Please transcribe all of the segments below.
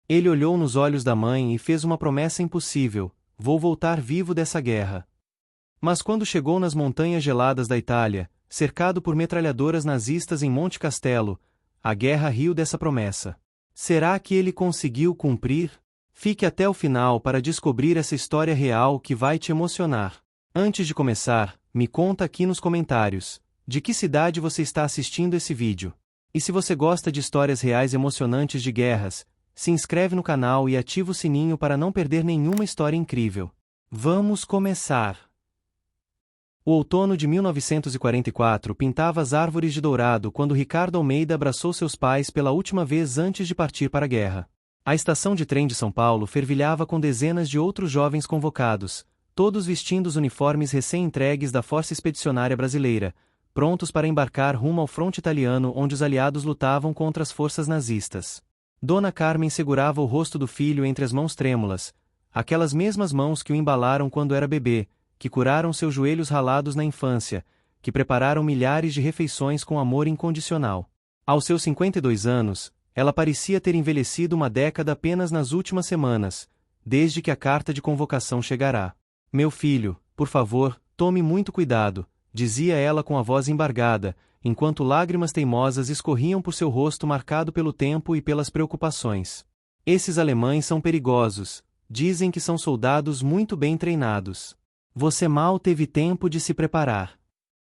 Ele olhou nos olhos da mãe e fez uma promessa impossível: vou voltar vivo dessa guerra. Mas quando chegou nas montanhas geladas da Itália, cercado por metralhadoras nazistas em Monte Castelo, a guerra riu dessa promessa. Será que ele conseguiu cumprir? Fique até o final para descobrir essa história real que vai te emocionar. Antes de começar, me conta aqui nos comentários, de que cidade você está assistindo esse vídeo. E se você gosta de histórias reais emocionantes de guerras, se inscreve no canal e ativa o sininho para não perder nenhuma história incrível. Vamos começar! O outono de 1944 pintava as árvores de dourado quando Ricardo Almeida abraçou seus pais pela última vez antes de partir para a guerra. A estação de trem de São Paulo fervilhava com dezenas de outros jovens convocados, todos vestindo os uniformes recém-entregues da Força Expedicionária Brasileira, prontos para embarcar rumo ao fronte italiano onde os aliados lutavam contra as forças nazistas. Dona Carmen segurava o rosto do filho entre as mãos trêmulas, aquelas mesmas mãos que o embalaram quando era bebê, que curaram seus joelhos ralados na infância, que prepararam milhares de refeições com amor incondicional. Aos seus 52 anos, ela parecia ter envelhecido uma década apenas nas últimas semanas, desde que a carta de convocação chegará. Meu filho, por favor, tome muito cuidado, dizia ela com a voz embargada, enquanto lágrimas teimosas escorriam por seu rosto marcado pelo tempo e pelas preocupações. Esses alemães são perigosos, dizem que são soldados muito bem treinados. Você mal teve tempo de se preparar.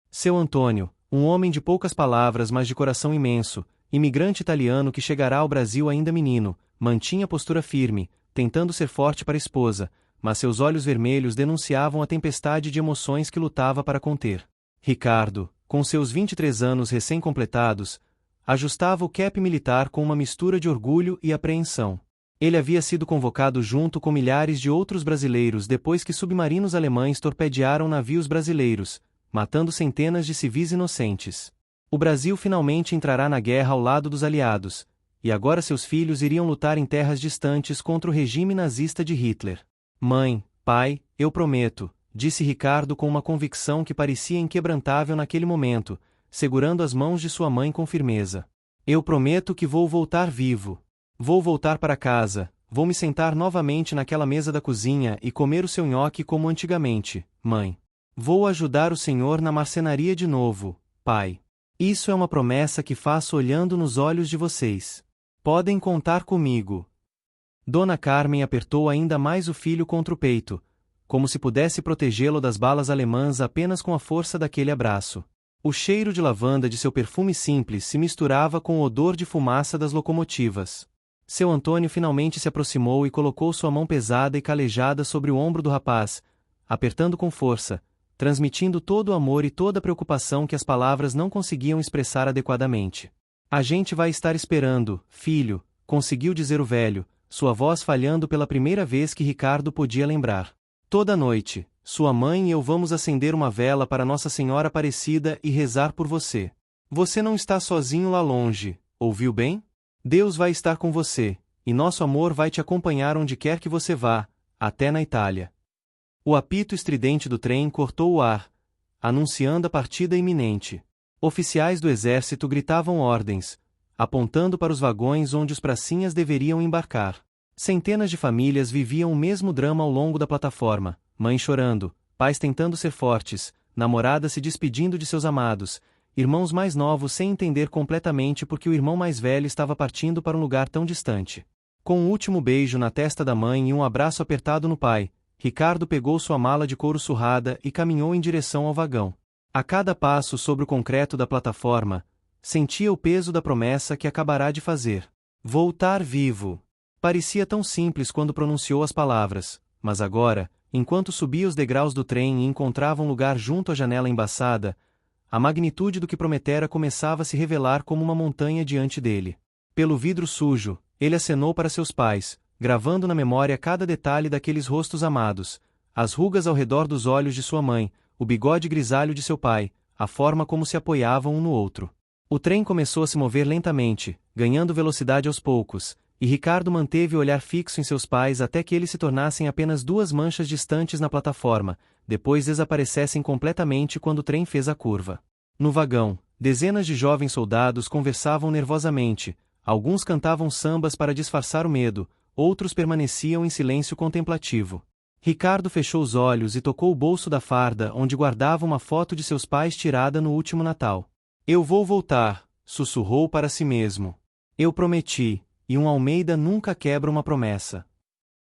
Seu Antônio, um homem de poucas palavras mas de coração imenso, imigrante italiano que chegará ao Brasil ainda menino, mantinha postura firme, tentando ser forte para a esposa, mas seus olhos vermelhos denunciavam a tempestade de emoções que lutava para conter. Ricardo, com seus 23 anos recém-completados, ajustava o cap militar com uma mistura de orgulho e apreensão. Ele havia sido convocado junto com milhares de outros brasileiros depois que submarinos alemães torpedearam navios brasileiros, matando centenas de civis inocentes. O Brasil finalmente entrará na guerra ao lado dos aliados, e agora seus filhos iriam lutar em terras distantes contra o regime nazista de Hitler. Mãe, pai, eu prometo, disse Ricardo com uma convicção que parecia inquebrantável naquele momento, segurando as mãos de sua mãe com firmeza. Eu prometo que vou voltar vivo. Vou voltar para casa, vou me sentar novamente naquela mesa da cozinha e comer o seu nhoque como antigamente, mãe. Vou ajudar o senhor na marcenaria de novo, pai. Isso é uma promessa que faço olhando nos olhos de vocês. Podem contar comigo. Dona Carmen apertou ainda mais o filho contra o peito, como se pudesse protegê-lo das balas alemãs apenas com a força daquele abraço. O cheiro de lavanda de seu perfume simples se misturava com o odor de fumaça das locomotivas. Seu Antônio finalmente se aproximou e colocou sua mão pesada e calejada sobre o ombro do rapaz, apertando com força, transmitindo todo o amor e toda a preocupação que as palavras não conseguiam expressar adequadamente. A gente vai estar esperando, filho, conseguiu dizer o velho, sua voz falhando pela primeira vez que Ricardo podia lembrar. Toda noite, sua mãe e eu vamos acender uma vela para Nossa Senhora Aparecida e rezar por você. Você não está sozinho lá longe, ouviu bem? Deus vai estar com você, e nosso amor vai te acompanhar onde quer que você vá, até na Itália. O apito estridente do trem cortou o ar, anunciando a partida iminente. Oficiais do exército gritavam ordens, apontando para os vagões onde os pracinhas deveriam embarcar. Centenas de famílias viviam o mesmo drama ao longo da plataforma, mães chorando, pais tentando ser fortes, namoradas se despedindo de seus amados, irmãos mais novos sem entender completamente porque o irmão mais velho estava partindo para um lugar tão distante. Com um último beijo na testa da mãe e um abraço apertado no pai, Ricardo pegou sua mala de couro surrada e caminhou em direção ao vagão. A cada passo sobre o concreto da plataforma, sentia o peso da promessa que acabará de fazer. Voltar vivo. Parecia tão simples quando pronunciou as palavras, mas agora, enquanto subia os degraus do trem e encontrava um lugar junto à janela embaçada, a magnitude do que prometera começava a se revelar como uma montanha diante dele. Pelo vidro sujo, ele acenou para seus pais, gravando na memória cada detalhe daqueles rostos amados, as rugas ao redor dos olhos de sua mãe, o bigode grisalho de seu pai, a forma como se apoiavam um no outro. O trem começou a se mover lentamente, ganhando velocidade aos poucos, e Ricardo manteve o olhar fixo em seus pais até que eles se tornassem apenas duas manchas distantes na plataforma, depois desaparecessem completamente quando o trem fez a curva. No vagão, dezenas de jovens soldados conversavam nervosamente, alguns cantavam sambas para disfarçar o medo, outros permaneciam em silêncio contemplativo. Ricardo fechou os olhos e tocou o bolso da farda onde guardava uma foto de seus pais tirada no último Natal. Eu vou voltar, sussurrou para si mesmo. Eu prometi, e um Almeida nunca quebra uma promessa.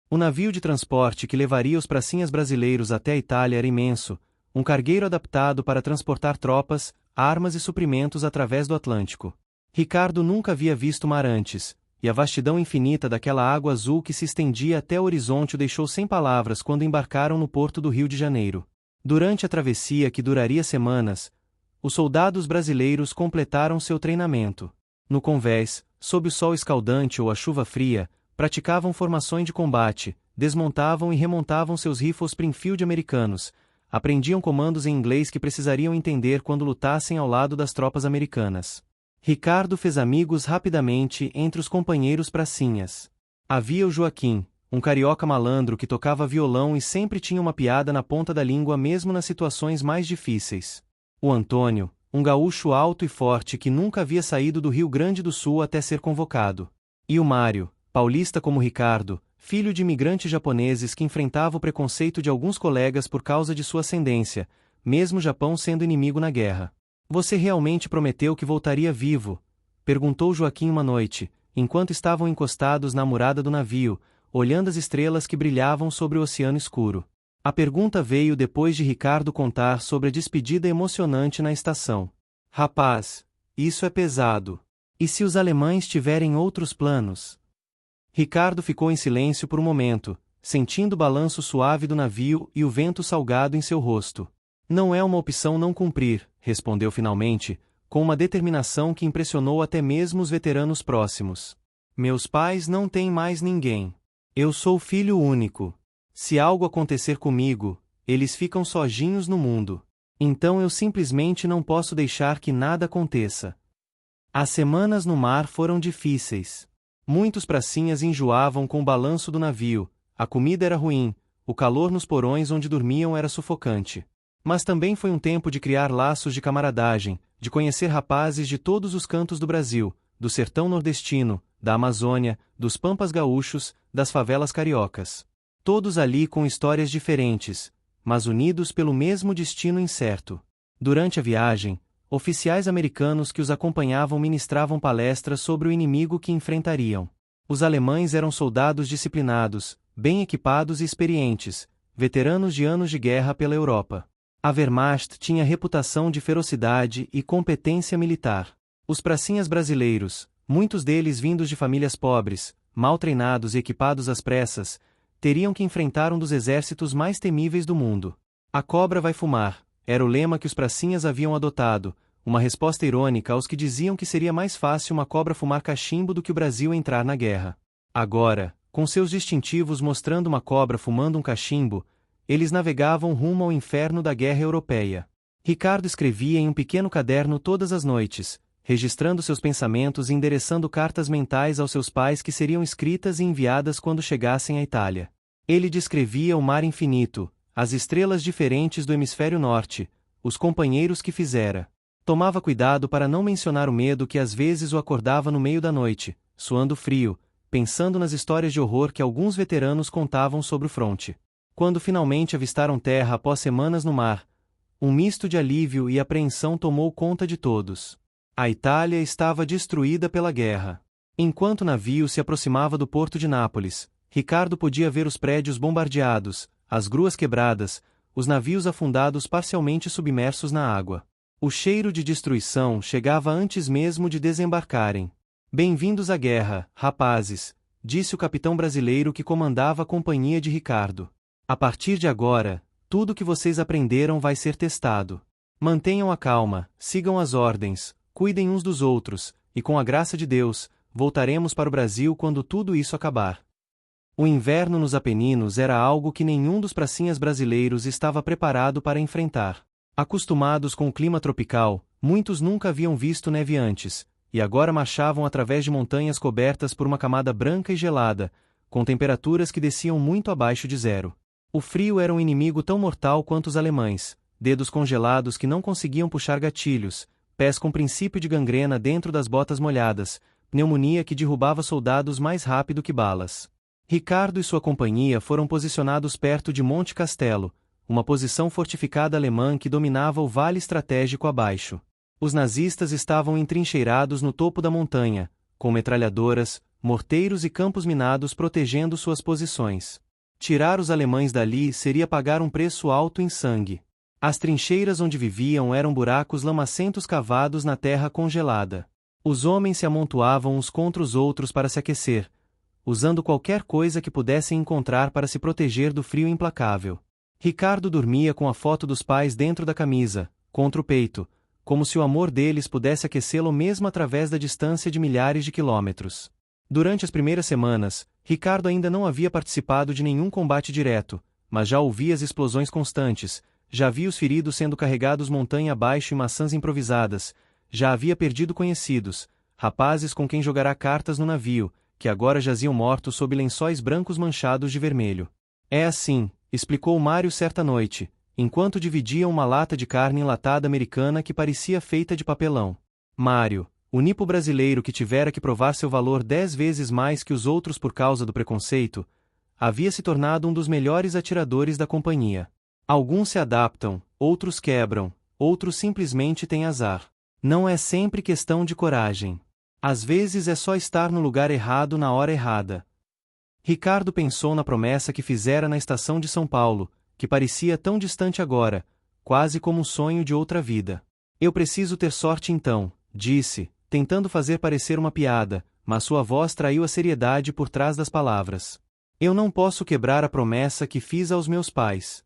O navio de transporte que levaria os pracinhas brasileiros até a Itália era imenso, um cargueiro adaptado para transportar tropas, armas e suprimentos através do Atlântico. Ricardo nunca havia visto mar antes, e a vastidão infinita daquela água azul que se estendia até o horizonte o deixou sem palavras quando embarcaram no porto do Rio de Janeiro. Durante a travessia que duraria semanas, os soldados brasileiros completaram seu treinamento. No convés, sob o sol escaldante ou a chuva fria, praticavam formações de combate, desmontavam e remontavam seus rifles Springfield americanos, aprendiam comandos em inglês que precisariam entender quando lutassem ao lado das tropas americanas. Ricardo fez amigos rapidamente entre os companheiros pracinhas. Havia o Joaquim, um carioca malandro que tocava violão e sempre tinha uma piada na ponta da língua mesmo nas situações mais difíceis. O Antônio, um gaúcho alto e forte que nunca havia saído do Rio Grande do Sul até ser convocado. E o Mário, paulista como Ricardo, filho de imigrantes japoneses que enfrentava o preconceito de alguns colegas por causa de sua ascendência, mesmo o Japão sendo inimigo na guerra. Você realmente prometeu que voltaria vivo? Perguntou Joaquim uma noite, enquanto estavam encostados na murada do navio, olhando as estrelas que brilhavam sobre o oceano escuro. A pergunta veio depois de Ricardo contar sobre a despedida emocionante na estação. Rapaz, isso é pesado. E se os alemães tiverem outros planos? Ricardo ficou em silêncio por um momento, sentindo o balanço suave do navio e o vento salgado em seu rosto. Não é uma opção não cumprir, respondeu finalmente, com uma determinação que impressionou até mesmo os veteranos próximos. Meus pais não têm mais ninguém. Eu sou filho único. Se algo acontecer comigo, eles ficam sozinhos no mundo. Então eu simplesmente não posso deixar que nada aconteça. As semanas no mar foram difíceis. Muitos pracinhas enjoavam com o balanço do navio, a comida era ruim, o calor nos porões onde dormiam era sufocante. Mas também foi um tempo de criar laços de camaradagem, de conhecer rapazes de todos os cantos do Brasil, do sertão nordestino, da Amazônia, dos pampas gaúchos, das favelas cariocas. Todos ali com histórias diferentes, mas unidos pelo mesmo destino incerto. Durante a viagem, oficiais americanos que os acompanhavam ministravam palestras sobre o inimigo que enfrentariam. Os alemães eram soldados disciplinados, bem equipados e experientes, veteranos de anos de guerra pela Europa. A Wehrmacht tinha reputação de ferocidade e competência militar. Os pracinhas brasileiros, muitos deles vindos de famílias pobres, mal treinados e equipados às pressas, teriam que enfrentar um dos exércitos mais temíveis do mundo. A cobra vai fumar, era o lema que os pracinhas haviam adotado, uma resposta irônica aos que diziam que seria mais fácil uma cobra fumar cachimbo do que o Brasil entrar na guerra. Agora, com seus distintivos mostrando uma cobra fumando um cachimbo, eles navegavam rumo ao inferno da guerra europeia. Ricardo escrevia em um pequeno caderno todas as noites, registrando seus pensamentos e endereçando cartas mentais aos seus pais que seriam escritas e enviadas quando chegassem à Itália. Ele descrevia o mar infinito, as estrelas diferentes do hemisfério norte, os companheiros que fizera. Tomava cuidado para não mencionar o medo que às vezes o acordava no meio da noite, suando frio, pensando nas histórias de horror que alguns veteranos contavam sobre o fronte. Quando finalmente avistaram terra após semanas no mar, um misto de alívio e apreensão tomou conta de todos. A Itália estava destruída pela guerra. Enquanto o navio se aproximava do porto de Nápoles, Ricardo podia ver os prédios bombardeados, as gruas quebradas, os navios afundados parcialmente submersos na água. O cheiro de destruição chegava antes mesmo de desembarcarem. Bem-vindos à guerra, rapazes, disse o capitão brasileiro que comandava a companhia de Ricardo. A partir de agora, tudo que vocês aprenderam vai ser testado. Mantenham a calma, sigam as ordens, cuidem uns dos outros, e com a graça de Deus, voltaremos para o Brasil quando tudo isso acabar. O inverno nos Apeninos era algo que nenhum dos pracinhas brasileiros estava preparado para enfrentar. Acostumados com o clima tropical, muitos nunca haviam visto neve antes, e agora marchavam através de montanhas cobertas por uma camada branca e gelada, com temperaturas que desciam muito abaixo de zero. O frio era um inimigo tão mortal quanto os alemães, dedos congelados que não conseguiam puxar gatilhos, pés com princípio de gangrena dentro das botas molhadas, pneumonia que derrubava soldados mais rápido que balas. Ricardo e sua companhia foram posicionados perto de Monte Castelo, uma posição fortificada alemã que dominava o vale estratégico abaixo. Os nazistas estavam entrincheirados no topo da montanha, com metralhadoras, morteiros e campos minados protegendo suas posições. Tirar os alemães dali seria pagar um preço alto em sangue. As trincheiras onde viviam eram buracos lamacentos cavados na terra congelada. Os homens se amontoavam uns contra os outros para se aquecer, usando qualquer coisa que pudessem encontrar para se proteger do frio implacável. Ricardo dormia com a foto dos pais dentro da camisa, contra o peito, como se o amor deles pudesse aquecê-lo mesmo através da distância de milhares de quilômetros. Durante as primeiras semanas, Ricardo ainda não havia participado de nenhum combate direto, mas já ouvia as explosões constantes, já via os feridos sendo carregados montanha abaixo em maçãs improvisadas, já havia perdido conhecidos, rapazes com quem jogará cartas no navio, que agora jaziam mortos sob lençóis brancos manchados de vermelho. É assim, explicou Mário certa noite, enquanto dividiam uma lata de carne enlatada americana que parecia feita de papelão. Mário, o nipo brasileiro que tivera que provar seu valor 10 vezes mais que os outros por causa do preconceito, havia se tornado um dos melhores atiradores da companhia. Alguns se adaptam, outros quebram, outros simplesmente têm azar. Não é sempre questão de coragem. Às vezes é só estar no lugar errado na hora errada. Ricardo pensou na promessa que fizera na estação de São Paulo, que parecia tão distante agora, quase como um sonho de outra vida. Eu preciso ter sorte então, disse, tentando fazer parecer uma piada, mas sua voz traiu a seriedade por trás das palavras. Eu não posso quebrar a promessa que fiz aos meus pais.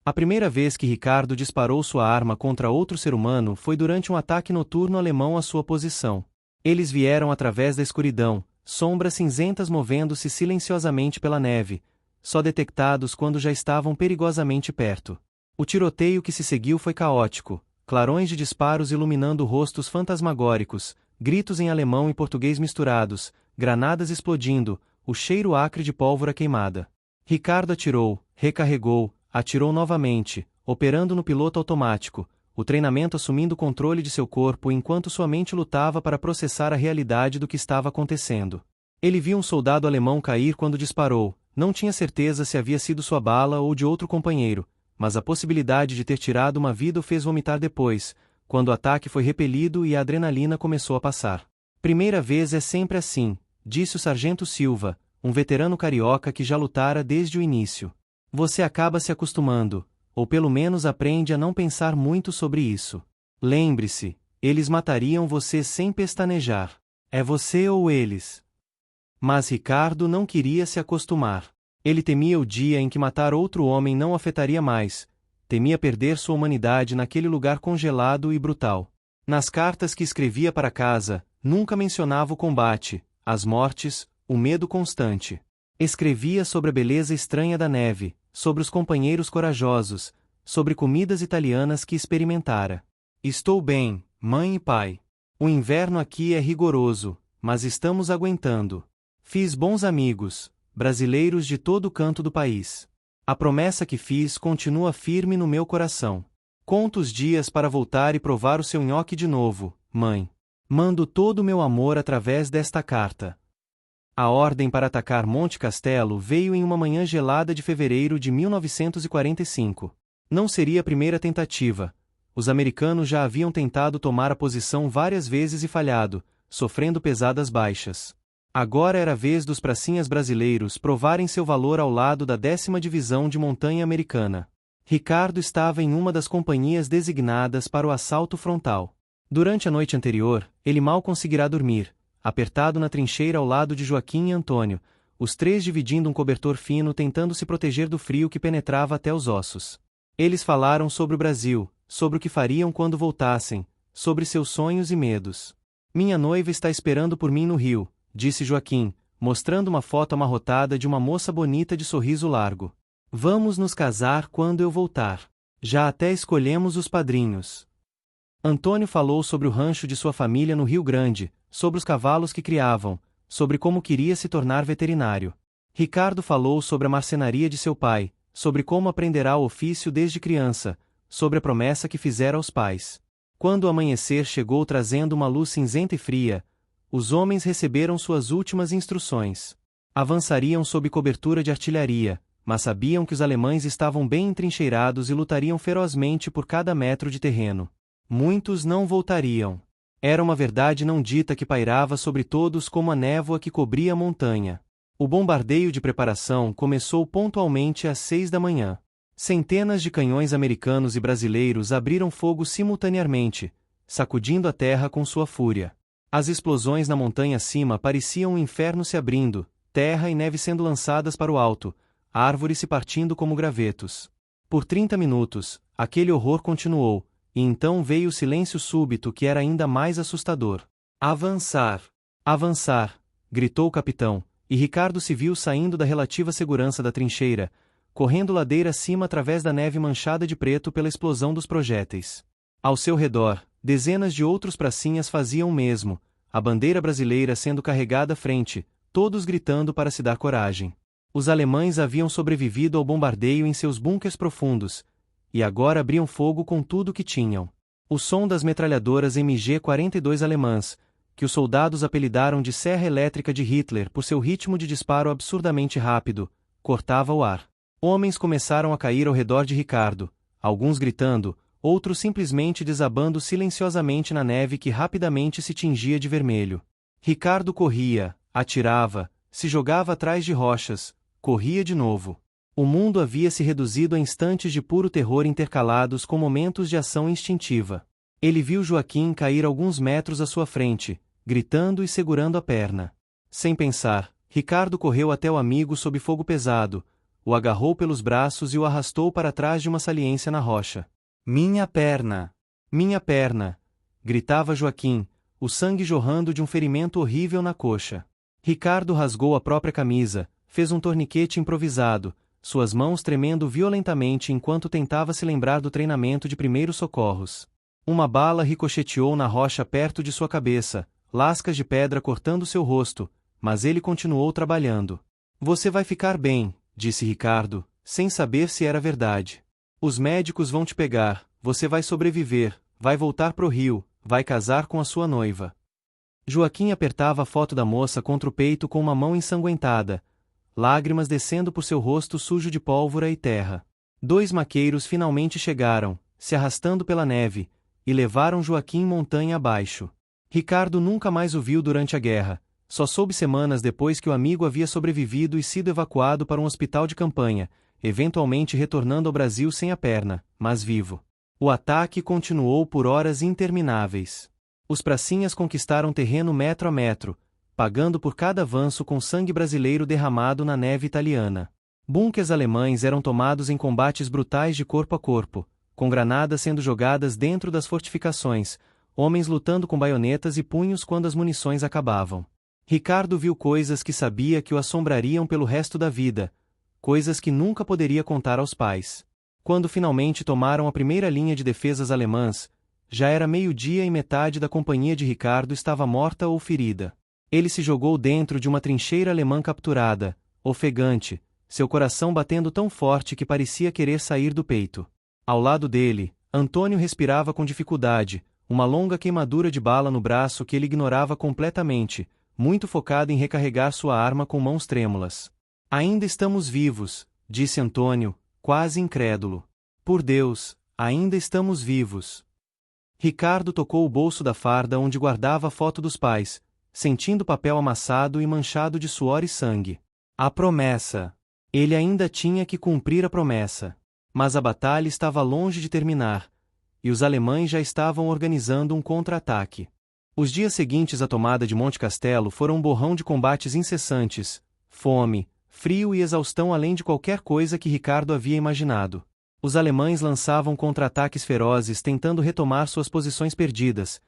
A primeira vez que Ricardo disparou sua arma contra outro ser humano foi durante um ataque noturno alemão à sua posição. Eles vieram através da escuridão, sombras cinzentas movendo-se silenciosamente pela neve, só detectados quando já estavam perigosamente perto. O tiroteio que se seguiu foi caótico, clarões de disparos iluminando rostos fantasmagóricos, gritos em alemão e português misturados, granadas explodindo, o cheiro acre de pólvora queimada. Ricardo atirou, recarregou, atirou novamente, operando no piloto automático, o treinamento assumindo o controle de seu corpo enquanto sua mente lutava para processar a realidade do que estava acontecendo. Ele viu um soldado alemão cair quando disparou, não tinha certeza se havia sido sua bala ou de outro companheiro, mas a possibilidade de ter tirado uma vida o fez vomitar depois, quando o ataque foi repelido e a adrenalina começou a passar. Primeira vez é sempre assim, disse o sargento Silva, um veterano carioca que já lutara desde o início. Você acaba se acostumando, ou pelo menos aprende a não pensar muito sobre isso. Lembre-se, eles matariam você sem pestanejar. É você ou eles. Mas Ricardo não queria se acostumar. Ele temia o dia em que matar outro homem não o afetaria mais, temia perder sua humanidade naquele lugar congelado e brutal. Nas cartas que escrevia para casa, nunca mencionava o combate, as mortes, o medo constante. Escrevia sobre a beleza estranha da neve, sobre os companheiros corajosos, sobre comidas italianas que experimentara. Estou bem, mãe e pai. O inverno aqui é rigoroso, mas estamos aguentando. Fiz bons amigos, brasileiros de todo canto do país. A promessa que fiz continua firme no meu coração. Conto os dias para voltar e provar o seu nhoque de novo, mãe. Mando todo o meu amor através desta carta. A ordem para atacar Monte Castelo veio em uma manhã gelada de fevereiro de 1945. Não seria a primeira tentativa. Os americanos já haviam tentado tomar a posição várias vezes e falhado, sofrendo pesadas baixas. Agora era a vez dos pracinhas brasileiros provarem seu valor ao lado da 10ª Divisão de Montanha Americana. Ricardo estava em uma das companhias designadas para o assalto frontal. Durante a noite anterior, ele mal conseguirá dormir, apertado na trincheira ao lado de Joaquim e Antônio, os três dividindo um cobertor fino tentando se proteger do frio que penetrava até os ossos. Eles falaram sobre o Brasil, sobre o que fariam quando voltassem, sobre seus sonhos e medos. Minha noiva está esperando por mim no Rio, disse Joaquim, mostrando uma foto amarrotada de uma moça bonita de sorriso largo. Vamos nos casar quando eu voltar. Já até escolhemos os padrinhos. Antônio falou sobre o rancho de sua família no Rio Grande, sobre os cavalos que criavam, sobre como queria se tornar veterinário. Ricardo falou sobre a marcenaria de seu pai, sobre como aprenderá o ofício desde criança, sobre a promessa que fizera aos pais. Quando o amanhecer chegou trazendo uma luz cinzenta e fria, Os homens receberam suas últimas instruções. Avançariam sob cobertura de artilharia, mas sabiam que os alemães estavam bem entrincheirados e lutariam ferozmente por cada metro de terreno. Muitos não voltariam. Era uma verdade não dita que pairava sobre todos como a névoa que cobria a montanha. O bombardeio de preparação começou pontualmente às 6 da manhã. Centenas de canhões americanos e brasileiros abriram fogo simultaneamente, sacudindo a terra com sua fúria. As explosões na montanha acima pareciam um inferno se abrindo, terra e neve sendo lançadas para o alto, árvores se partindo como gravetos. Por 30 minutos, aquele horror continuou, e então veio o silêncio súbito que era ainda mais assustador. Avançar! Avançar! Gritou o capitão, e Ricardo se viu saindo da relativa segurança da trincheira, correndo ladeira acima através da neve manchada de preto pela explosão dos projéteis. Ao seu redor, dezenas de outros pracinhas faziam o mesmo, a bandeira brasileira sendo carregada à frente, todos gritando para se dar coragem. Os alemães haviam sobrevivido ao bombardeio em seus bunkers profundos, e agora abriam fogo com tudo o que tinham. O som das metralhadoras MG-42 alemãs, que os soldados apelidaram de Serra Elétrica de Hitler por seu ritmo de disparo absurdamente rápido, cortava o ar. Homens começaram a cair ao redor de Ricardo, alguns gritando, outros simplesmente desabando silenciosamente na neve que rapidamente se tingia de vermelho. Ricardo corria, atirava, se jogava atrás de rochas, corria de novo. O mundo havia se reduzido a instantes de puro terror intercalados com momentos de ação instintiva. Ele viu Joaquim cair alguns metros à sua frente, gritando e segurando a perna. Sem pensar, Ricardo correu até o amigo sob fogo pesado, o agarrou pelos braços e o arrastou para trás de uma saliência na rocha. Minha perna! Minha perna! Gritava Joaquim, o sangue jorrando de um ferimento horrível na coxa. Ricardo rasgou a própria camisa, fez um torniquete improvisado, suas mãos tremendo violentamente enquanto tentava se lembrar do treinamento de primeiros socorros. Uma bala ricocheteou na rocha perto de sua cabeça, lascas de pedra cortando seu rosto, mas ele continuou trabalhando. Você vai ficar bem, disse Ricardo, sem saber se era verdade. Os médicos vão te pegar, você vai sobreviver, vai voltar pro Rio, vai casar com a sua noiva. Joaquim apertava a foto da moça contra o peito com uma mão ensanguentada, lágrimas descendo por seu rosto sujo de pólvora e terra. 2 maqueiros finalmente chegaram, se arrastando pela neve, e levaram Joaquim montanha abaixo. Ricardo nunca mais o viu durante a guerra, só soube semanas depois que o amigo havia sobrevivido e sido evacuado para um hospital de campanha, eventualmente retornando ao Brasil sem a perna, mas vivo. O ataque continuou por horas intermináveis. Os pracinhas conquistaram terreno metro a metro, pagando por cada avanço com sangue brasileiro derramado na neve italiana. Bunkers alemães eram tomados em combates brutais de corpo a corpo, com granadas sendo jogadas dentro das fortificações, homens lutando com baionetas e punhos quando as munições acabavam. Ricardo viu coisas que sabia que o assombrariam pelo resto da vida, coisas que nunca poderia contar aos pais. Quando finalmente tomaram a primeira linha de defesas alemãs, já era meio-dia e metade da companhia de Ricardo estava morta ou ferida. Ele se jogou dentro de uma trincheira alemã capturada, ofegante, seu coração batendo tão forte que parecia querer sair do peito. Ao lado dele, Antônio respirava com dificuldade, uma longa queimadura de bala no braço que ele ignorava completamente, muito focado em recarregar sua arma com mãos trêmulas. Ainda estamos vivos, disse Antônio, quase incrédulo. Por Deus, ainda estamos vivos. Ricardo tocou o bolso da farda onde guardava a foto dos pais, sentindo o papel amassado e manchado de suor e sangue. A promessa. Ele ainda tinha que cumprir a promessa. Mas a batalha estava longe de terminar, e os alemães já estavam organizando um contra-ataque. Os dias seguintes à tomada de Monte Castelo foram um borrão de combates incessantes, fome, frio e exaustão além de qualquer coisa que Ricardo havia imaginado. Os alemães lançavam contra-ataques ferozes tentando retomar suas posições perdidas,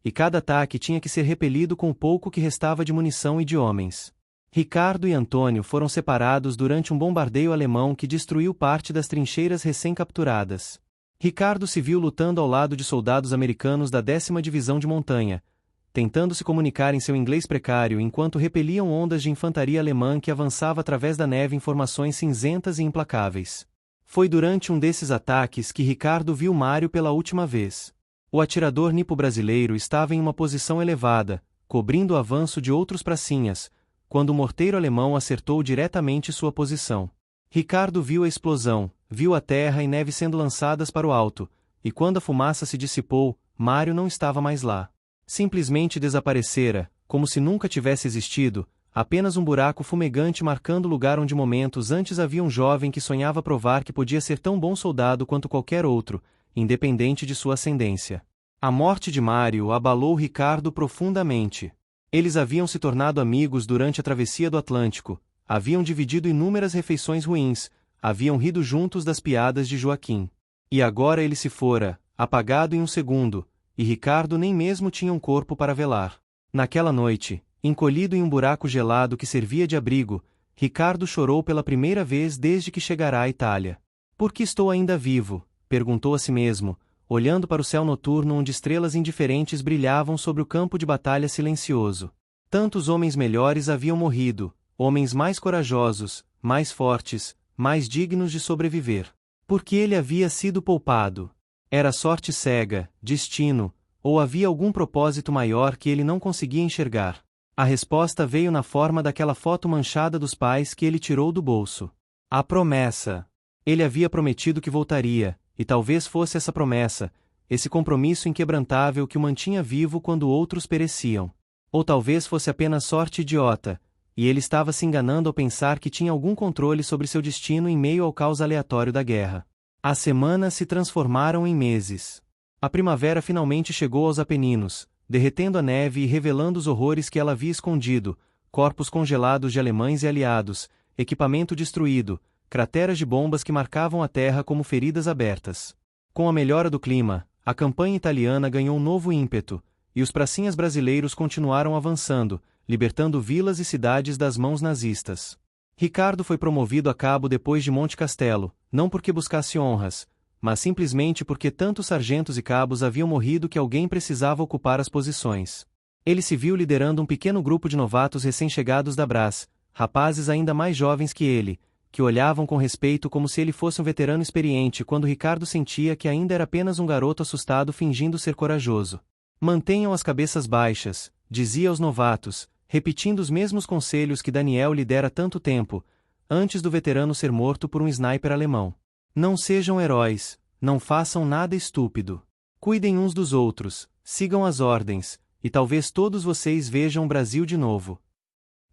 e cada ataque tinha que ser repelido com o pouco que restava de munição e de homens. Ricardo e Antônio foram separados durante um bombardeio alemão que destruiu parte das trincheiras recém-capturadas. Ricardo se viu lutando ao lado de soldados americanos da 10ª Divisão de Montanha, tentando se comunicar em seu inglês precário enquanto repeliam ondas de infantaria alemã que avançava através da neve em formações cinzentas e implacáveis. Foi durante um desses ataques que Ricardo viu Mário pela última vez. O atirador nipo-brasileiro estava em uma posição elevada, cobrindo o avanço de outros pracinhas, quando o morteiro alemão acertou diretamente sua posição. Ricardo viu a explosão, viu a terra e neve sendo lançadas para o alto, e quando a fumaça se dissipou, Mário não estava mais lá. Simplesmente desaparecera, como se nunca tivesse existido, apenas um buraco fumegante marcando o lugar onde momentos antes havia um jovem que sonhava provar que podia ser tão bom soldado quanto qualquer outro, independente de sua ascendência. A morte de Mário abalou Ricardo profundamente. Eles haviam se tornado amigos durante a travessia do Atlântico, haviam dividido inúmeras refeições ruins, haviam rido juntos das piadas de Joaquim. E agora ele se fora, apagado em um segundo, e Ricardo nem mesmo tinha um corpo para velar. Naquela noite, encolhido em um buraco gelado que servia de abrigo, Ricardo chorou pela primeira vez desde que chegará à Itália. Por que estou ainda vivo? Perguntou a si mesmo, olhando para o céu noturno onde estrelas indiferentes brilhavam sobre o campo de batalha silencioso. Tantos homens melhores haviam morrido, homens mais corajosos, mais fortes, mais dignos de sobreviver. Por que ele havia sido poupado? Era sorte cega, destino, ou havia algum propósito maior que ele não conseguia enxergar? A resposta veio na forma daquela foto manchada dos pais que ele tirou do bolso. A promessa. Ele havia prometido que voltaria, e talvez fosse essa promessa, esse compromisso inquebrantável que o mantinha vivo quando outros pereciam. Ou talvez fosse apenas sorte idiota, e ele estava se enganando ao pensar que tinha algum controle sobre seu destino em meio ao caos aleatório da guerra. As semanas se transformaram em meses. A primavera finalmente chegou aos Apeninos, derretendo a neve e revelando os horrores que ela havia escondido, corpos congelados de alemães e aliados, equipamento destruído, crateras de bombas que marcavam a terra como feridas abertas. Com a melhora do clima, a campanha italiana ganhou um novo ímpeto, e os pracinhas brasileiros continuaram avançando, libertando vilas e cidades das mãos nazistas. Ricardo foi promovido a cabo depois de Monte Castelo, não porque buscasse honras, mas simplesmente porque tantos sargentos e cabos haviam morrido que alguém precisava ocupar as posições. Ele se viu liderando um pequeno grupo de novatos recém-chegados da Brás, rapazes ainda mais jovens que ele, que olhavam com respeito como se ele fosse um veterano experiente quando Ricardo sentia que ainda era apenas um garoto assustado fingindo ser corajoso. Mantenham as cabeças baixas, dizia aos novatos, repetindo os mesmos conselhos que Daniel lhe dera há tanto tempo, antes do veterano ser morto por um sniper alemão. Não sejam heróis, não façam nada estúpido. Cuidem uns dos outros, sigam as ordens, e talvez todos vocês vejam o Brasil de novo.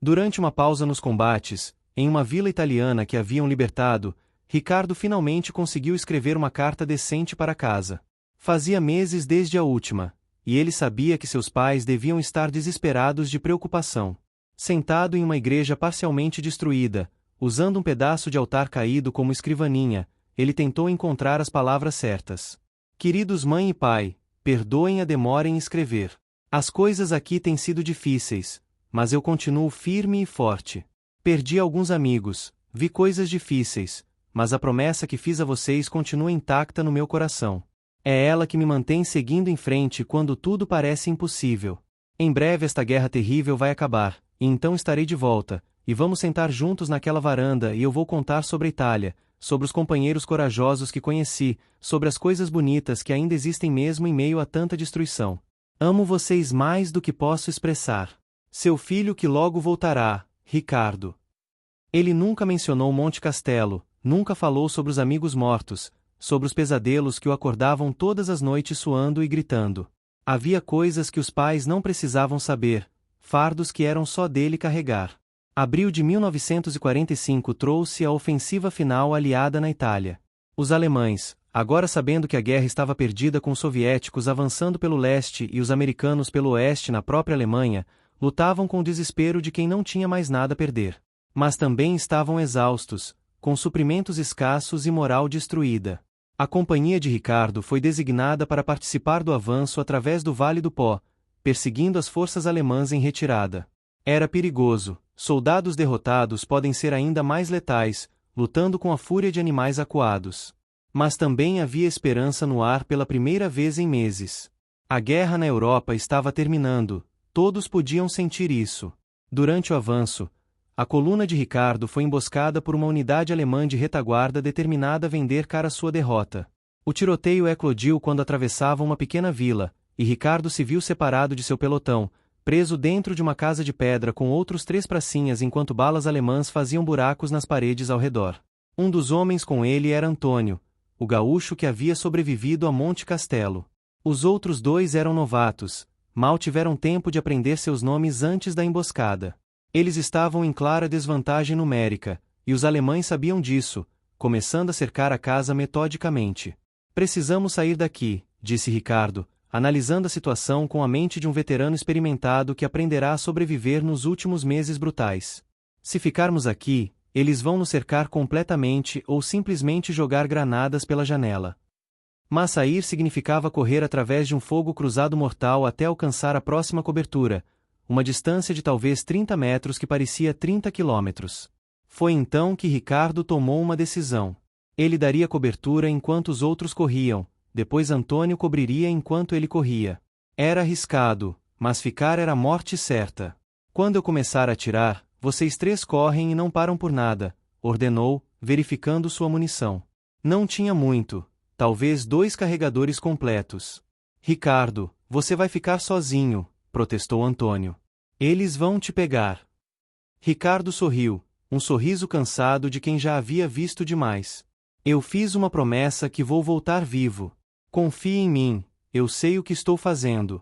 Durante uma pausa nos combates, em uma vila italiana que haviam libertado, Ricardo finalmente conseguiu escrever uma carta decente para casa. Fazia meses desde a última, e ele sabia que seus pais deviam estar desesperados de preocupação. Sentado em uma igreja parcialmente destruída, usando um pedaço de altar caído como escrivaninha, ele tentou encontrar as palavras certas. Queridos mãe e pai, perdoem a demora em escrever. As coisas aqui têm sido difíceis, mas eu continuo firme e forte. Perdi alguns amigos, vi coisas difíceis, mas a promessa que fiz a vocês continua intacta no meu coração. É ela que me mantém seguindo em frente quando tudo parece impossível. Em breve esta guerra terrível vai acabar, e então estarei de volta, e vamos sentar juntos naquela varanda e eu vou contar sobre a Itália, sobre os companheiros corajosos que conheci, sobre as coisas bonitas que ainda existem mesmo em meio a tanta destruição. Amo vocês mais do que posso expressar. Seu filho que logo voltará, Ricardo. Ele nunca mencionou Monte Castelo, nunca falou sobre os amigos mortos, sobre os pesadelos que o acordavam todas as noites suando e gritando. Havia coisas que os pais não precisavam saber, fardos que eram só dele carregar. Abril de 1945 trouxe a ofensiva final aliada na Itália. Os alemães, agora sabendo que a guerra estava perdida com os soviéticos avançando pelo leste e os americanos pelo oeste na própria Alemanha, lutavam com o desespero de quem não tinha mais nada a perder. Mas também estavam exaustos, com suprimentos escassos e moral destruída. A companhia de Ricardo foi designada para participar do avanço através do Vale do Pó, perseguindo as forças alemãs em retirada. Era perigoso, soldados derrotados podem ser ainda mais letais, lutando com a fúria de animais acuados. Mas também havia esperança no ar pela primeira vez em meses. A guerra na Europa estava terminando, todos podiam sentir isso. Durante o avanço, a coluna de Ricardo foi emboscada por uma unidade alemã de retaguarda determinada a vender cara sua derrota. O tiroteio eclodiu quando atravessavam uma pequena vila, e Ricardo se viu separado de seu pelotão, preso dentro de uma casa de pedra com outros 3 pracinhas enquanto balas alemãs faziam buracos nas paredes ao redor. Um dos homens com ele era Antônio, o gaúcho que havia sobrevivido a Monte Castelo. Os outros 2 eram novatos, mal tiveram tempo de aprender seus nomes antes da emboscada. Eles estavam em clara desvantagem numérica, e os alemães sabiam disso, começando a cercar a casa metodicamente. Precisamos sair daqui, disse Ricardo, analisando a situação com a mente de um veterano experimentado que aprenderá a sobreviver nos últimos meses brutais. Se ficarmos aqui, eles vão nos cercar completamente ou simplesmente jogar granadas pela janela. Mas sair significava correr através de um fogo cruzado mortal até alcançar a próxima cobertura, uma distância de talvez 30 metros que parecia 30 quilômetros. Foi então que Ricardo tomou uma decisão. Ele daria cobertura enquanto os outros corriam, depois Antônio cobriria enquanto ele corria. Era arriscado, mas ficar era a morte certa. Quando eu começar a atirar, vocês 3 correm e não param por nada, ordenou, verificando sua munição. Não tinha muito, talvez 2 carregadores completos. Ricardo, você vai ficar sozinho, protestou Antônio. Eles vão te pegar. Ricardo sorriu, um sorriso cansado de quem já havia visto demais. Eu fiz uma promessa que vou voltar vivo. Confie em mim, eu sei o que estou fazendo.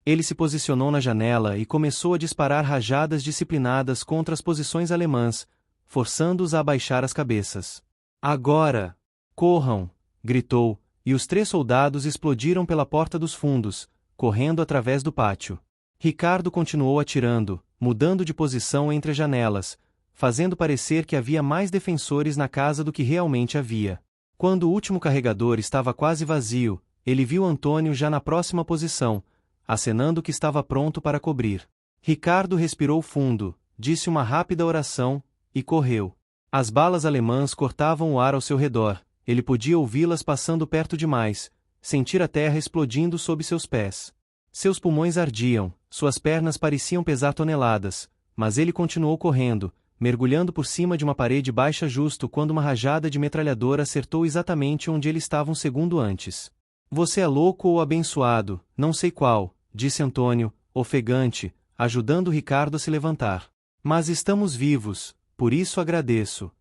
Ele se posicionou na janela e começou a disparar rajadas disciplinadas contra as posições alemãs, forçando-os a abaixar as cabeças. Agora! Corram! Gritou, e os 3 soldados explodiram pela porta dos fundos, correndo através do pátio. Ricardo continuou atirando, mudando de posição entre as janelas, fazendo parecer que havia mais defensores na casa do que realmente havia. Quando o último carregador estava quase vazio, ele viu Antônio já na próxima posição, acenando que estava pronto para cobrir. Ricardo respirou fundo, disse uma rápida oração, e correu. As balas alemãs cortavam o ar ao seu redor, ele podia ouvi-las passando perto demais, sentir a terra explodindo sob seus pés. Seus pulmões ardiam, suas pernas pareciam pesar toneladas, mas ele continuou correndo, mergulhando por cima de uma parede baixa justo quando uma rajada de metralhadora acertou exatamente onde ele estava um segundo antes. Você é louco ou abençoado, não sei qual, disse Antônio, ofegante, ajudando Ricardo a se levantar. Mas estamos vivos, por isso agradeço.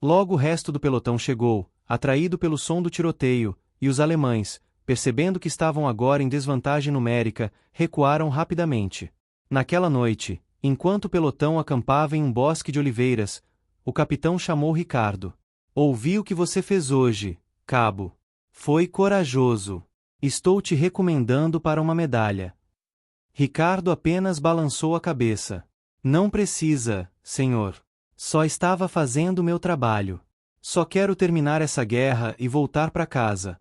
Logo o resto do pelotão chegou, atraído pelo som do tiroteio, e os alemães, percebendo que estavam agora em desvantagem numérica, recuaram rapidamente. Naquela noite, enquanto o pelotão acampava em um bosque de oliveiras, o capitão chamou Ricardo. Ouvi o que você fez hoje, cabo. Foi corajoso. Estou te recomendando para uma medalha. Ricardo apenas balançou a cabeça. Não precisa, senhor. Só estava fazendo meu trabalho. Só quero terminar essa guerra e voltar para casa.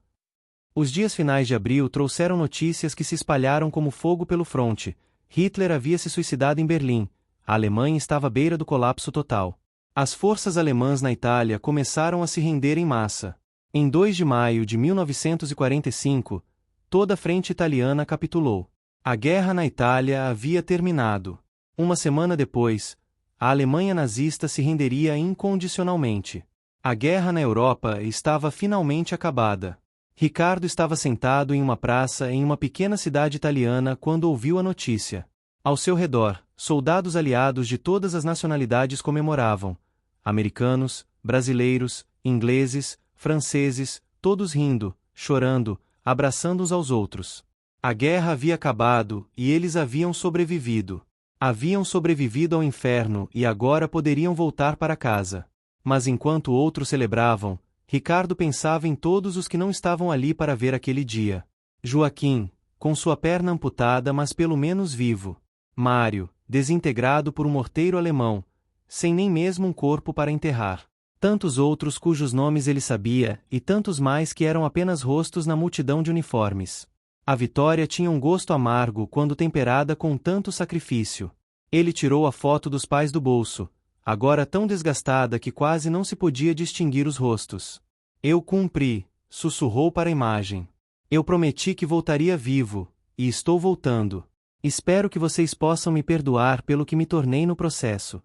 Os dias finais de abril trouxeram notícias que se espalharam como fogo pelo fronte. Hitler havia se suicidado em Berlim. A Alemanha estava à beira do colapso total. As forças alemãs na Itália começaram a se render em massa. Em 2 de maio de 1945, toda a frente italiana capitulou. A guerra na Itália havia terminado. Uma semana depois, a Alemanha nazista se renderia incondicionalmente. A guerra na Europa estava finalmente acabada. Ricardo estava sentado em uma praça em uma pequena cidade italiana quando ouviu a notícia. Ao seu redor, soldados aliados de todas as nacionalidades comemoravam. Americanos, brasileiros, ingleses, franceses, todos rindo, chorando, abraçando uns aos outros. A guerra havia acabado e eles haviam sobrevivido. Haviam sobrevivido ao inferno e agora poderiam voltar para casa. Mas enquanto outros celebravam, Ricardo pensava em todos os que não estavam ali para ver aquele dia. Joaquim, com sua perna amputada mas pelo menos vivo. Mário, desintegrado por um morteiro alemão, sem nem mesmo um corpo para enterrar. Tantos outros cujos nomes ele sabia, e tantos mais que eram apenas rostos na multidão de uniformes. A vitória tinha um gosto amargo quando temperada com tanto sacrifício. Ele tirou a foto dos pais do bolso, agora tão desgastada que quase não se podia distinguir os rostos. Eu cumpri, sussurrou para a imagem. Eu prometi que voltaria vivo, e estou voltando. Espero que vocês possam me perdoar pelo que me tornei no processo.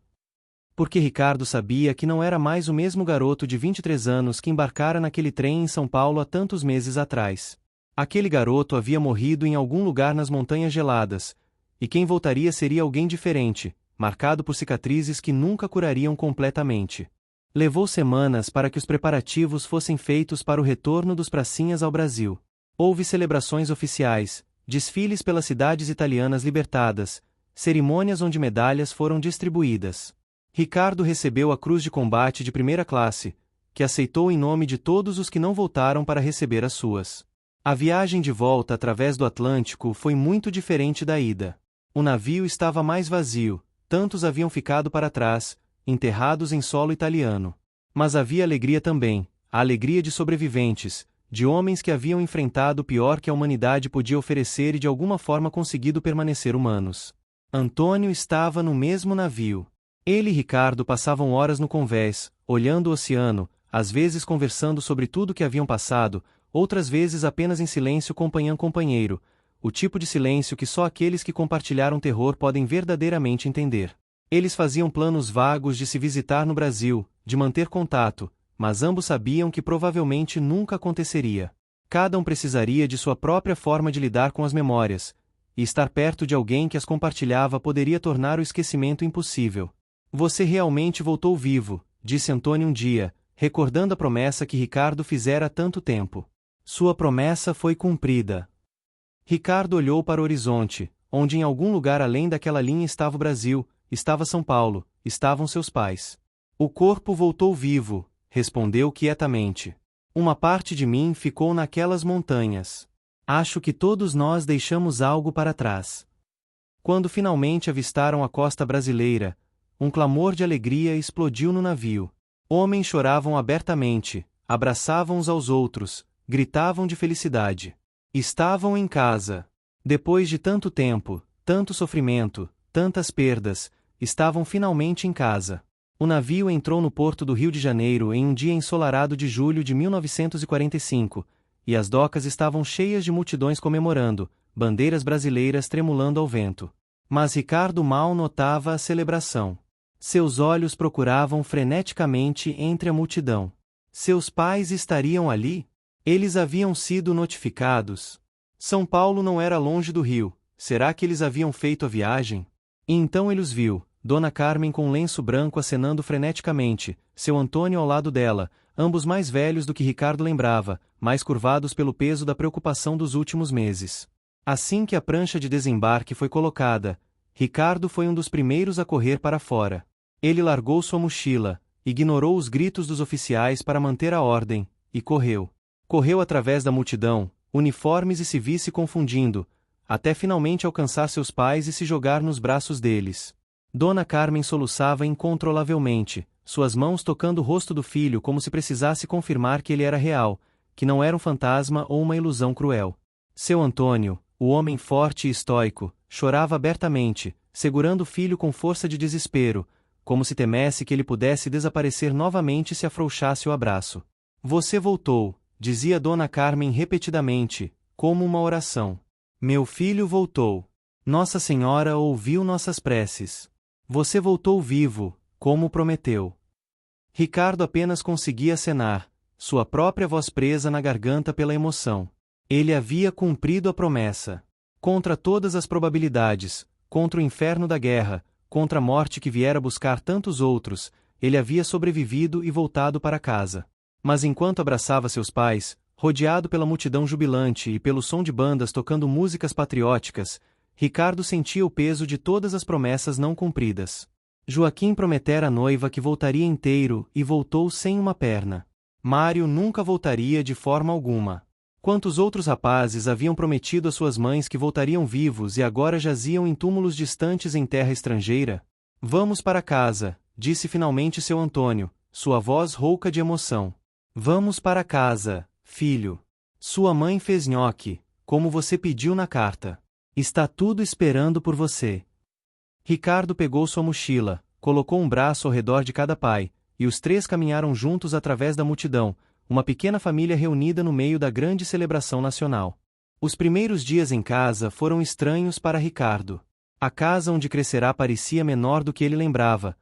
Porque Ricardo sabia que não era mais o mesmo garoto de 23 anos que embarcara naquele trem em São Paulo há tantos meses atrás. Aquele garoto havia morrido em algum lugar nas montanhas geladas, e quem voltaria seria alguém diferente, marcado por cicatrizes que nunca curariam completamente. Levou semanas para que os preparativos fossem feitos para o retorno dos pracinhas ao Brasil. Houve celebrações oficiais, desfiles pelas cidades italianas libertadas, cerimônias onde medalhas foram distribuídas. Ricardo recebeu a Cruz de Combate de primeira classe, que aceitou em nome de todos os que não voltaram para receber as suas. A viagem de volta através do Atlântico foi muito diferente da ida. O navio estava mais vazio, tantos haviam ficado para trás, enterrados em solo italiano. Mas havia alegria também, a alegria de sobreviventes, de homens que haviam enfrentado o pior que a humanidade podia oferecer e de alguma forma conseguido permanecer humanos. Antônio estava no mesmo navio. Ele e Ricardo passavam horas no convés, olhando o oceano, às vezes conversando sobre tudo que haviam passado, outras vezes apenas em silêncio companheiro, o tipo de silêncio que só aqueles que compartilharam terror podem verdadeiramente entender. Eles faziam planos vagos de se visitar no Brasil, de manter contato, mas ambos sabiam que provavelmente nunca aconteceria. Cada um precisaria de sua própria forma de lidar com as memórias, e estar perto de alguém que as compartilhava poderia tornar o esquecimento impossível. Você realmente voltou vivo, disse Antônio um dia, recordando a promessa que Ricardo fizera há tanto tempo. Sua promessa foi cumprida. Ricardo olhou para o horizonte, onde em algum lugar além daquela linha estava o Brasil, estava São Paulo, estavam seus pais. O corpo voltou vivo, respondeu quietamente. Uma parte de mim ficou naquelas montanhas. Acho que todos nós deixamos algo para trás. Quando finalmente avistaram a costa brasileira, um clamor de alegria explodiu no navio. Homens choravam abertamente, abraçavam uns aos outros, gritavam de felicidade. Estavam em casa. Depois de tanto tempo, tanto sofrimento, tantas perdas, estavam finalmente em casa. O navio entrou no porto do Rio de Janeiro em um dia ensolarado de julho de 1945, e as docas estavam cheias de multidões comemorando, bandeiras brasileiras tremulando ao vento. Mas Ricardo mal notava a celebração. Seus olhos procuravam freneticamente entre a multidão. Seus pais estariam ali? Eles haviam sido notificados. São Paulo não era longe do Rio. Será que eles haviam feito a viagem? E então ele os viu, Dona Carmen com um lenço branco acenando freneticamente, seu Antônio ao lado dela, ambos mais velhos do que Ricardo lembrava, mais curvados pelo peso da preocupação dos últimos meses. Assim que a prancha de desembarque foi colocada, Ricardo foi um dos primeiros a correr para fora. Ele largou sua mochila, ignorou os gritos dos oficiais para manter a ordem, e correu. Correu através da multidão, uniformes e civis se confundindo, até finalmente alcançar seus pais e se jogar nos braços deles. Dona Carmen soluçava incontrolavelmente, suas mãos tocando o rosto do filho como se precisasse confirmar que ele era real, que não era um fantasma ou uma ilusão cruel. Seu Antônio, o homem forte e estoico, chorava abertamente, segurando o filho com força de desespero, como se temesse que ele pudesse desaparecer novamente se afrouxasse o abraço. Você voltou, dizia Dona Carmen repetidamente, como uma oração. Meu filho voltou. Nossa Senhora ouviu nossas preces. Você voltou vivo, como prometeu. Ricardo apenas conseguia acenar, sua própria voz presa na garganta pela emoção. Ele havia cumprido a promessa. Contra todas as probabilidades, contra o inferno da guerra, contra a morte que viera buscar tantos outros, ele havia sobrevivido e voltado para casa. Mas enquanto abraçava seus pais, rodeado pela multidão jubilante e pelo som de bandas tocando músicas patrióticas, Ricardo sentia o peso de todas as promessas não cumpridas. Joaquim prometera à noiva que voltaria inteiro e voltou sem uma perna. Mário nunca voltaria de forma alguma. Quantos outros rapazes haviam prometido às suas mães que voltariam vivos e agora jaziam em túmulos distantes em terra estrangeira? Vamos para casa, disse finalmente seu Antônio, sua voz rouca de emoção. Vamos para casa, filho. Sua mãe fez nhoque, como você pediu na carta. Está tudo esperando por você. Ricardo pegou sua mochila, colocou um braço ao redor de cada pai, e os três caminharam juntos através da multidão, uma pequena família reunida no meio da grande celebração nacional. Os primeiros dias em casa foram estranhos para Ricardo. A casa onde crescerá parecia menor do que ele lembrava,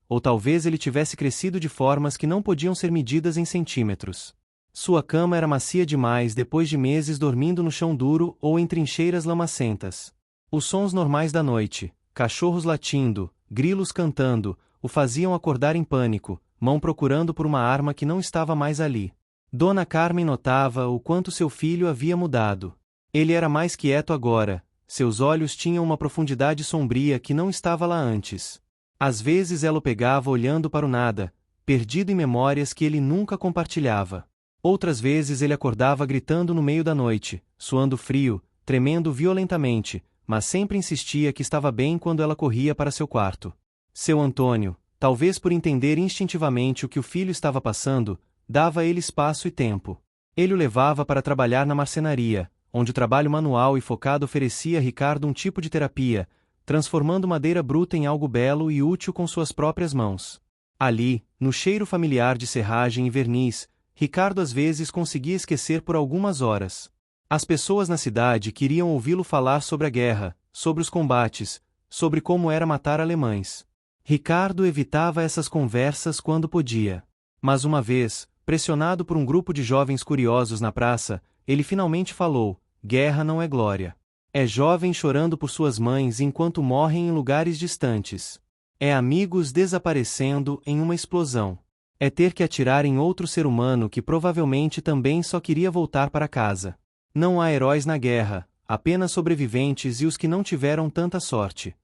ou talvez ele tivesse crescido de formas que não podiam ser medidas em centímetros. Sua cama era macia demais depois de meses dormindo no chão duro ou em trincheiras lamacentas. Os sons normais da noite, cachorros latindo, grilos cantando, o faziam acordar em pânico, mão procurando por uma arma que não estava mais ali. Dona Carmen notava o quanto seu filho havia mudado. Ele era mais quieto agora, seus olhos tinham uma profundidade sombria que não estava lá antes. Às vezes ela o pegava olhando para o nada, perdido em memórias que ele nunca compartilhava. Outras vezes ele acordava gritando no meio da noite, suando frio, tremendo violentamente, mas sempre insistia que estava bem quando ela corria para seu quarto. Seu Antônio, talvez por entender instintivamente o que o filho estava passando, dava a ele espaço e tempo. Ele o levava para trabalhar na marcenaria, onde o trabalho manual e focado oferecia a Ricardo um tipo de terapia, transformando madeira bruta em algo belo e útil com suas próprias mãos. Ali, no cheiro familiar de serragem e verniz, Ricardo às vezes conseguia esquecer por algumas horas. As pessoas na cidade queriam ouvi-lo falar sobre a guerra, sobre os combates, sobre como era matar alemães. Ricardo evitava essas conversas quando podia. Mas uma vez, pressionado por um grupo de jovens curiosos na praça, ele finalmente falou: guerra não é glória. É jovem chorando por suas mães enquanto morrem em lugares distantes. É amigos desaparecendo em uma explosão. É ter que atirar em outro ser humano que provavelmente também só queria voltar para casa. Não há heróis na guerra, apenas sobreviventes e os que não tiveram tanta sorte.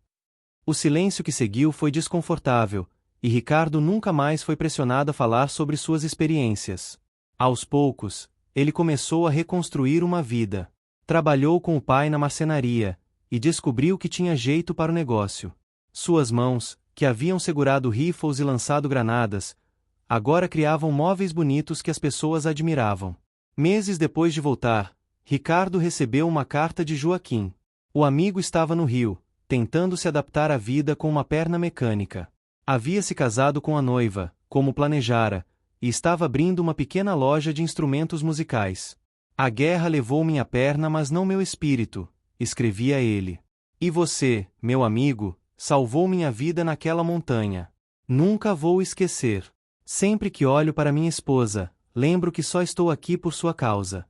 O silêncio que seguiu foi desconfortável, e Ricardo nunca mais foi pressionado a falar sobre suas experiências. Aos poucos, ele começou a reconstruir uma vida. Trabalhou com o pai na marcenaria, e descobriu que tinha jeito para o negócio. Suas mãos, que haviam segurado rifles e lançado granadas, agora criavam móveis bonitos que as pessoas admiravam. Meses depois de voltar, Ricardo recebeu uma carta de Joaquim. O amigo estava no Rio, tentando se adaptar à vida com uma perna mecânica. Havia se casado com a noiva, como planejara, e estava abrindo uma pequena loja de instrumentos musicais. A guerra levou minha perna, mas não meu espírito, escrevia ele. E você, meu amigo, salvou minha vida naquela montanha. Nunca vou esquecer. Sempre que olho para minha esposa, lembro que só estou aqui por sua causa.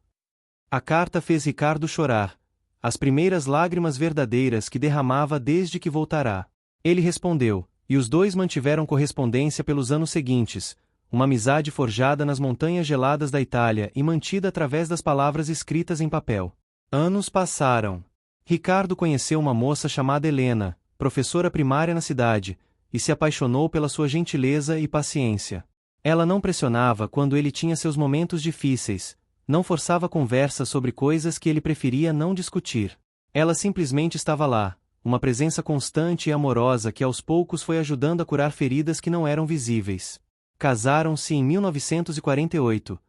A carta fez Ricardo chorar, as primeiras lágrimas verdadeiras que derramava desde que voltará. Ele respondeu, e os dois mantiveram correspondência pelos anos seguintes, uma amizade forjada nas montanhas geladas da Itália e mantida através das palavras escritas em papel. Anos passaram. Ricardo conheceu uma moça chamada Helena, professora primária na cidade, e se apaixonou pela sua gentileza e paciência. Ela não pressionava quando ele tinha seus momentos difíceis, não forçava conversas sobre coisas que ele preferia não discutir. Ela simplesmente estava lá, uma presença constante e amorosa que aos poucos foi ajudando a curar feridas que não eram visíveis. Casaram-se em 1948,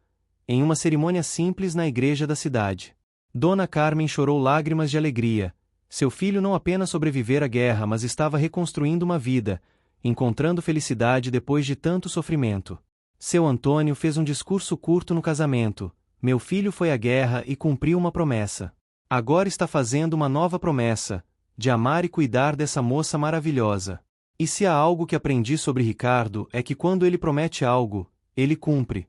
em uma cerimônia simples na igreja da cidade. Dona Carmen chorou lágrimas de alegria. Seu filho não apenas sobrevivera à guerra, mas estava reconstruindo uma vida, encontrando felicidade depois de tanto sofrimento. Seu Antônio fez um discurso curto no casamento. Meu filho foi à guerra e cumpriu uma promessa. Agora está fazendo uma nova promessa, de amar e cuidar dessa moça maravilhosa. E se há algo que aprendi sobre Ricardo é que quando ele promete algo, ele cumpre.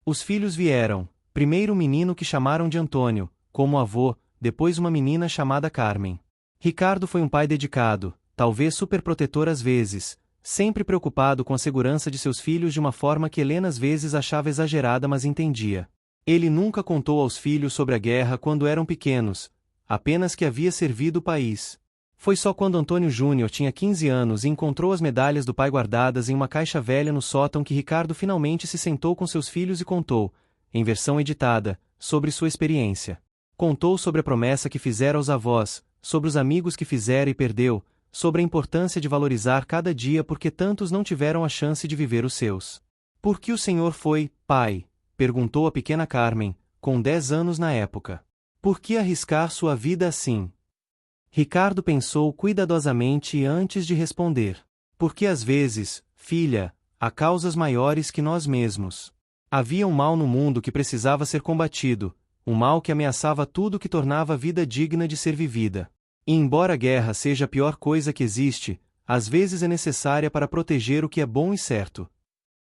Os filhos vieram, primeiro um menino que chamaram de Antônio, como avô, depois uma menina chamada Carmen. Ricardo foi um pai dedicado, talvez superprotetor às vezes, sempre preocupado com a segurança de seus filhos de uma forma que Helena às vezes achava exagerada, mas entendia. Ele nunca contou aos filhos sobre a guerra quando eram pequenos, apenas que havia servido o país. Foi só quando Antônio Júnior tinha 15 anos e encontrou as medalhas do pai guardadas em uma caixa velha no sótão que Ricardo finalmente se sentou com seus filhos e contou, em versão editada, sobre sua experiência. Contou sobre a promessa que fizera aos avós, sobre os amigos que fizera e perdeu, sobre a importância de valorizar cada dia porque tantos não tiveram a chance de viver os seus. Por que o senhor foi, pai? Perguntou a pequena Carmen, com 10 anos na época. Por que arriscar sua vida assim? Ricardo pensou cuidadosamente antes de responder. Porque às vezes, filha, há causas maiores que nós mesmos. Havia um mal no mundo que precisava ser combatido, um mal que ameaçava tudo que tornava a vida digna de ser vivida. E embora a guerra seja a pior coisa que existe, às vezes é necessária para proteger o que é bom e certo.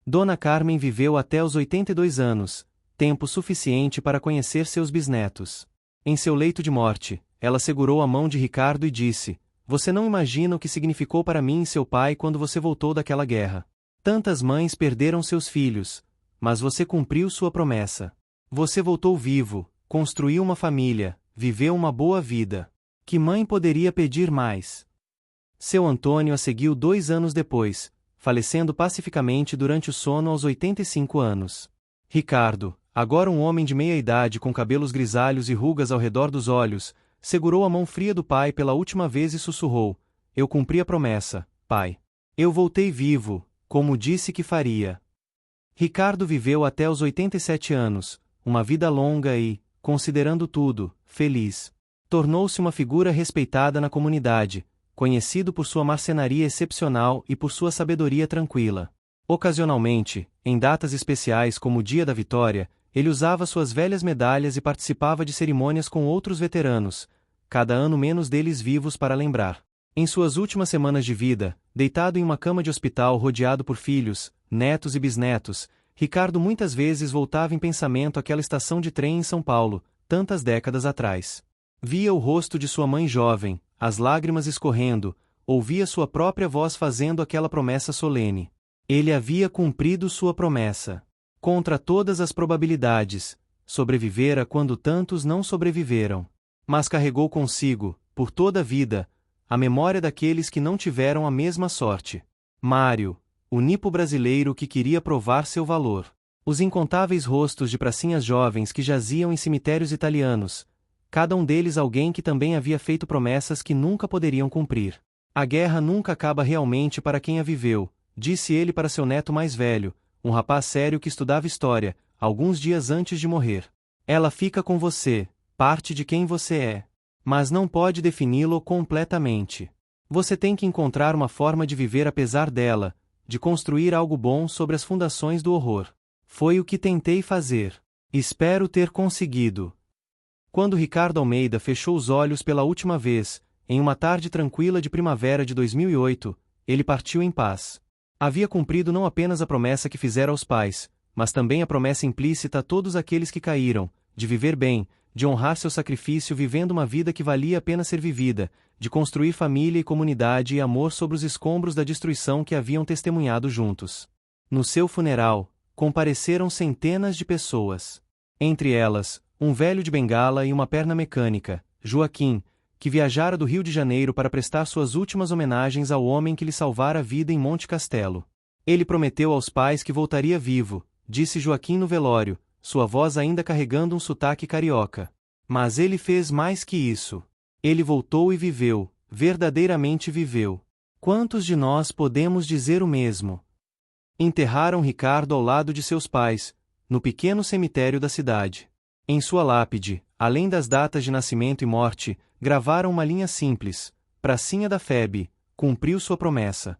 Dona Carmen viveu até os 82 anos, tempo suficiente para conhecer seus bisnetos. Em seu leito de morte, ela segurou a mão de Ricardo e disse: "Você não imagina o que significou para mim e seu pai quando você voltou daquela guerra. Tantas mães perderam seus filhos, mas você cumpriu sua promessa. Você voltou vivo, construiu uma família, viveu uma boa vida. Que mãe poderia pedir mais?" Seu Antônio a seguiu 2 anos depois, falecendo pacificamente durante o sono aos 85 anos. Ricardo, agora um homem de meia-idade com cabelos grisalhos e rugas ao redor dos olhos, segurou a mão fria do pai pela última vez e sussurrou: "Eu cumpri a promessa, pai. Eu voltei vivo, como disse que faria." Ricardo viveu até os 87 anos, uma vida longa e, considerando tudo, feliz. Tornou-se uma figura respeitada na comunidade, conhecido por sua marcenaria excepcional e por sua sabedoria tranquila. Ocasionalmente, em datas especiais como o Dia da Vitória, ele usava suas velhas medalhas e participava de cerimônias com outros veteranos, cada ano menos deles vivos para lembrar. Em suas últimas semanas de vida, deitado em uma cama de hospital rodeado por filhos, netos e bisnetos, Ricardo muitas vezes voltava em pensamento àquela estação de trem em São Paulo, tantas décadas atrás. Via o rosto de sua mãe jovem, as lágrimas escorrendo, ouvia sua própria voz fazendo aquela promessa solene. Ele havia cumprido sua promessa. Contra todas as probabilidades, sobrevivera quando tantos não sobreviveram. Mas carregou consigo, por toda a vida, a memória daqueles que não tiveram a mesma sorte. Mário, o nipo brasileiro que queria provar seu valor. Os incontáveis rostos de pracinhas jovens que jaziam em cemitérios italianos, cada um deles alguém que também havia feito promessas que nunca poderiam cumprir. "A guerra nunca acaba realmente para quem a viveu", disse ele para seu neto mais velho, um rapaz sério que estudava história, alguns dias antes de morrer. "Ela fica com você, parte de quem você é. Mas não pode defini-lo completamente. Você tem que encontrar uma forma de viver apesar dela, de construir algo bom sobre as fundações do horror. Foi o que tentei fazer. Espero ter conseguido." Quando Ricardo Almeida fechou os olhos pela última vez, em uma tarde tranquila de primavera de 2008, ele partiu em paz. Havia cumprido não apenas a promessa que fizera aos pais, mas também a promessa implícita a todos aqueles que caíram, de viver bem, de honrar seu sacrifício vivendo uma vida que valia a pena ser vivida, de construir família e comunidade e amor sobre os escombros da destruição que haviam testemunhado juntos. No seu funeral, compareceram centenas de pessoas. Entre elas, um velho de bengala e uma perna mecânica, Joaquim, que viajara do Rio de Janeiro para prestar suas últimas homenagens ao homem que lhe salvara a vida em Monte Castelo. Ele prometeu aos pais que voltaria vivo, disse Joaquim no velório, sua voz ainda carregando um sotaque carioca. Mas ele fez mais que isso. Ele voltou e viveu, verdadeiramente viveu. Quantos de nós podemos dizer o mesmo? Enterraram Ricardo ao lado de seus pais, no pequeno cemitério da cidade. Em sua lápide, além das datas de nascimento e morte, gravaram uma linha simples: "Pracinha da FEB, cumpriu sua promessa."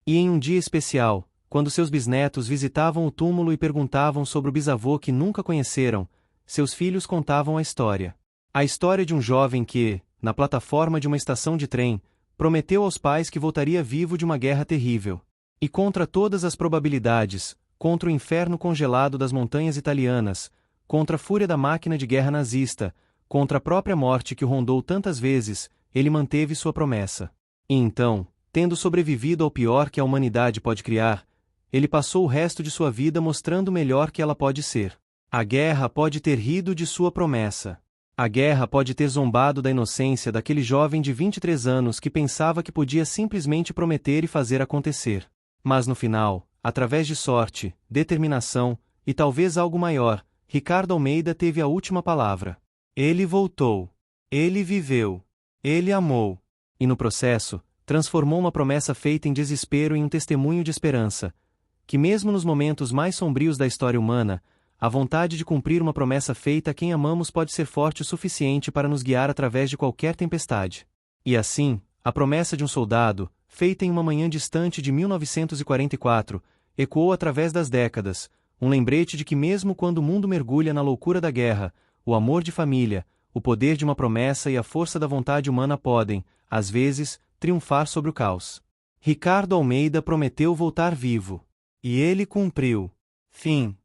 E em um dia especial, quando seus bisnetos visitavam o túmulo e perguntavam sobre o bisavô que nunca conheceram, seus filhos contavam a história. A história de um jovem que, na plataforma de uma estação de trem, prometeu aos pais que voltaria vivo de uma guerra terrível. E contra todas as probabilidades, contra o inferno congelado das montanhas italianas, contra a fúria da máquina de guerra nazista, contra a própria morte que o rondou tantas vezes, ele manteve sua promessa. E então, tendo sobrevivido ao pior que a humanidade pode criar, ele passou o resto de sua vida mostrando o melhor que ela pode ser. A guerra pode ter rido de sua promessa. A guerra pode ter zombado da inocência daquele jovem de 23 anos que pensava que podia simplesmente prometer e fazer acontecer. Mas no final, através de sorte, determinação, e talvez algo maior, Ricardo Almeida teve a última palavra. Ele voltou. Ele viveu. Ele amou. E no processo, transformou uma promessa feita em desespero em um testemunho de esperança, que mesmo nos momentos mais sombrios da história humana, a vontade de cumprir uma promessa feita a quem amamos pode ser forte o suficiente para nos guiar através de qualquer tempestade. E assim, a promessa de um soldado, feita em uma manhã distante de 1944, ecoou através das décadas, um lembrete de que mesmo quando o mundo mergulha na loucura da guerra, o amor de família, o poder de uma promessa e a força da vontade humana podem, às vezes, triunfar sobre o caos. Ricardo Almeida prometeu voltar vivo. E ele cumpriu. Fim.